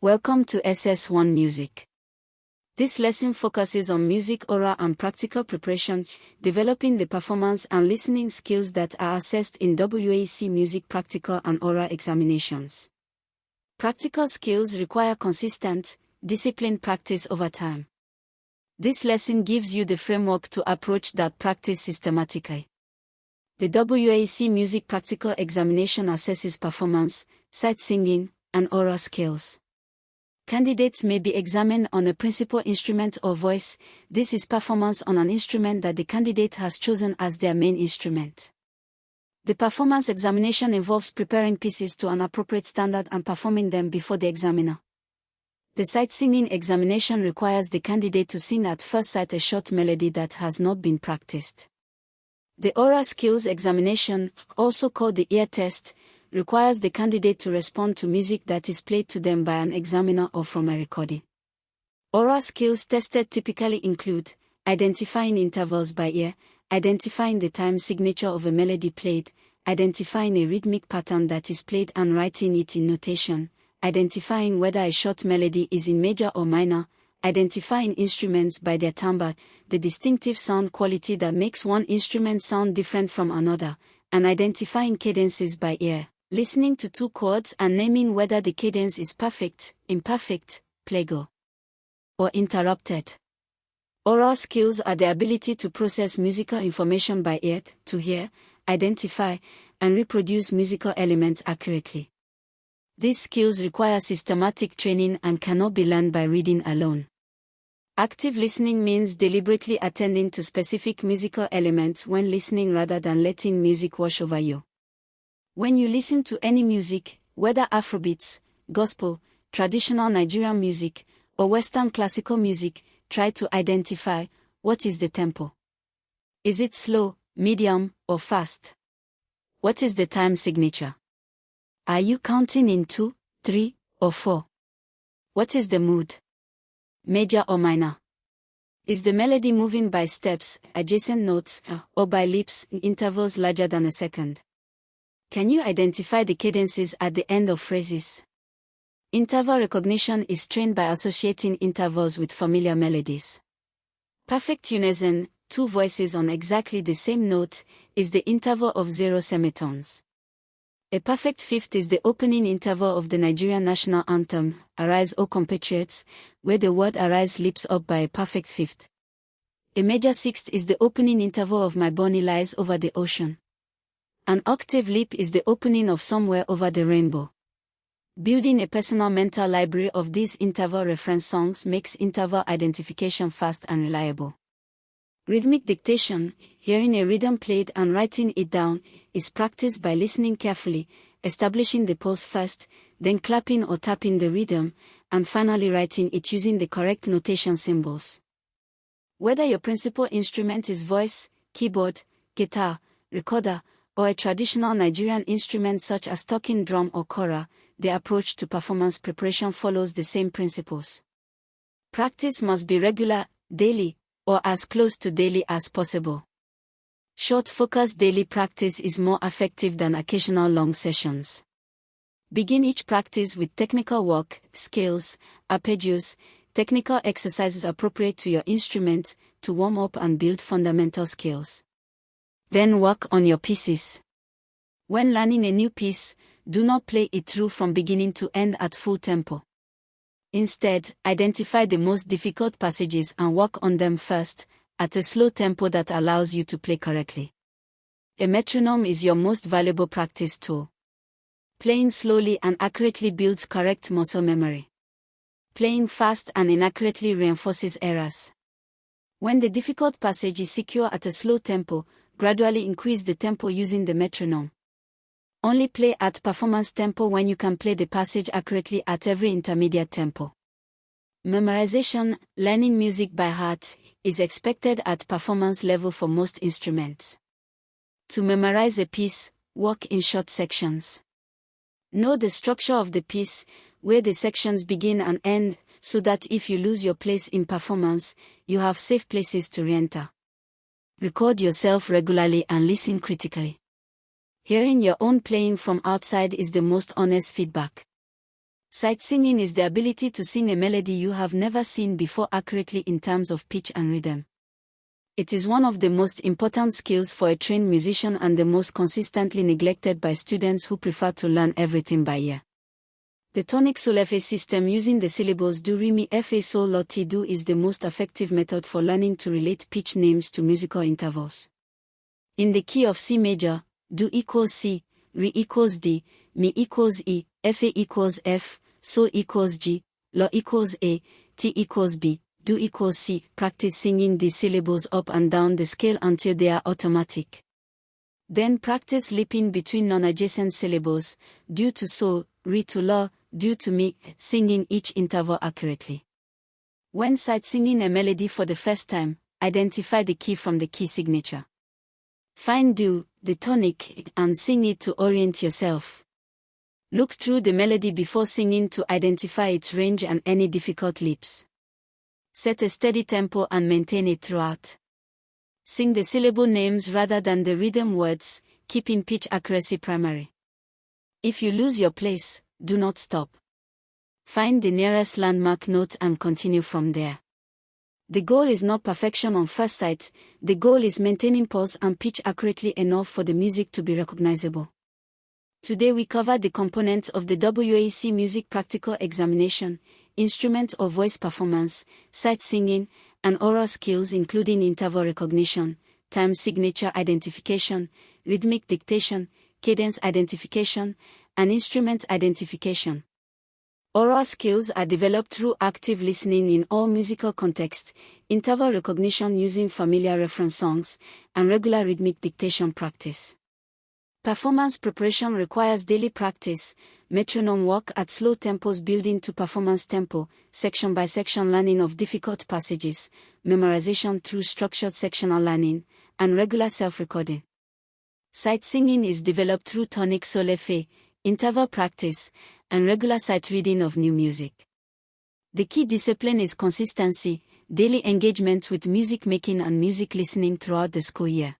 Welcome to SS1 Music. This lesson focuses on music oral and practical preparation, developing the performance and listening skills that are assessed in WAEC music practical and oral examinations. Practical skills require consistent, disciplined practice over time. This lesson gives you the framework to approach that practice systematically. The WAEC music practical examination assesses performance, sight singing, and oral skills. Candidates may be examined on a principal instrument or voice. This is performance on an instrument that the candidate has chosen as their main instrument. The performance examination involves preparing pieces to an appropriate standard and performing them before the examiner. The sight singing examination requires the candidate to sing at first sight a short melody that has not been practiced. The oral skills examination, also called the ear test, requires the candidate to respond to music that is played to them by an examiner or from a recording. Oral skills tested typically include identifying intervals by ear, identifying the time signature of a melody played, identifying a rhythmic pattern that is played and writing it in notation, identifying whether a short melody is in major or minor, identifying instruments by their timbre, the distinctive sound quality that makes one instrument sound different from another, and identifying cadences by ear, listening to two chords and naming whether the cadence is perfect, imperfect, plagal, or interrupted. Oral skills are the ability to process musical information by ear, to hear, identify, and reproduce musical elements accurately. These skills require systematic training and cannot be learned by reading alone. Active listening means deliberately attending to specific musical elements when listening rather than letting music wash over you. When you listen to any music, whether Afrobeats, gospel, traditional Nigerian music, or Western classical music, try to identify what is the tempo. Is it slow, medium, or fast? What is the time signature? Are you counting in 2, 3, or 4? What is the mood? Major or minor? Is the melody moving by steps, adjacent notes, or by leaps in intervals larger than a second? Can you identify the cadences at the end of phrases? Interval recognition is trained by associating intervals with familiar melodies. Perfect unison, two voices on exactly the same note, is the interval of 0 semitones. A perfect fifth is the opening interval of the Nigerian national anthem, Arise O Compatriots, where the word arise leaps up by a perfect fifth. A major sixth is the opening interval of My Bonnie Lies Over the Ocean. An octave leap is the opening of Somewhere Over the Rainbow. Building a personal mental library of these interval reference songs makes interval identification fast and reliable. Rhythmic dictation, hearing a rhythm played and writing it down, is practiced by listening carefully, establishing the pulse first, then clapping or tapping the rhythm, and finally writing it using the correct notation symbols. Whether your principal instrument is voice, keyboard, guitar, recorder, or a traditional Nigerian instrument such as talking drum or kora, the approach to performance preparation follows the same principles. Practice must be regular, daily, or as close to daily as possible. Short focused daily practice is more effective than occasional long sessions. Begin each practice with technical work, scales, arpeggios, technical exercises appropriate to your instrument, to warm up and build fundamental skills. Then work on your pieces. When learning a new piece, do not play it through from beginning to end at full tempo. Instead, identify the most difficult passages and work on them first, at a slow tempo that allows you to play correctly. A metronome is your most valuable practice tool. Playing slowly and accurately builds correct muscle memory. Playing fast and inaccurately reinforces errors. When the difficult passage is secure at a slow tempo, gradually increase the tempo using the metronome. Only play at performance tempo when you can play the passage accurately at every intermediate tempo. Memorization, learning music by heart, is expected at performance level for most instruments. To memorize a piece, work in short sections. Know the structure of the piece, where the sections begin and end, so that if you lose your place in performance, you have safe places to re-enter. Record yourself regularly and listen critically. Hearing your own playing from outside is the most honest feedback. Sight singing is the ability to sing a melody you have never seen before accurately in terms of pitch and rhythm. It is one of the most important skills for a trained musician and the most consistently neglected by students who prefer to learn everything by ear. The tonic sol fa system using the syllables do re mi fa sol la ti do is the most effective method for learning to relate pitch names to musical intervals. In the key of C major, do equals C, re equals D, mi equals E, fa equals F, sol equals G, la equals A, T equals B, do equals C. Practice singing these syllables up and down the scale until they are automatic. Then practice leaping between non-adjacent syllables, do to sol, re to la, do to mi, singing each interval accurately. When sight singing a melody for the first time, identify the key from the key signature. Find do, the tonic, and sing it to orient yourself. Look through the melody before singing to identify its range and any difficult leaps. Set a steady tempo and maintain it throughout. Sing the syllable names rather than the rhythm words, keeping pitch accuracy primary. If you lose your place, do not stop. Find the nearest landmark note and continue from there. The goal is not perfection on first sight, the goal is maintaining pulse and pitch accurately enough for the music to be recognizable. Today we covered the components of the WAEC Music Practical Examination, instrument or voice performance, sight singing, and oral skills including interval recognition, time signature identification, rhythmic dictation, cadence identification, and instrument identification. Oral skills are developed through active listening in all musical contexts, interval recognition using familiar reference songs, and regular rhythmic dictation practice. Performance preparation requires daily practice, metronome work at slow tempos building to performance tempo, section-by-section learning of difficult passages, memorization through structured sectional learning, and regular self-recording. Sight singing is developed through tonic sol fa, interval practice, and regular sight reading of new music. The key discipline is consistency, daily engagement with music making and music listening throughout the school year.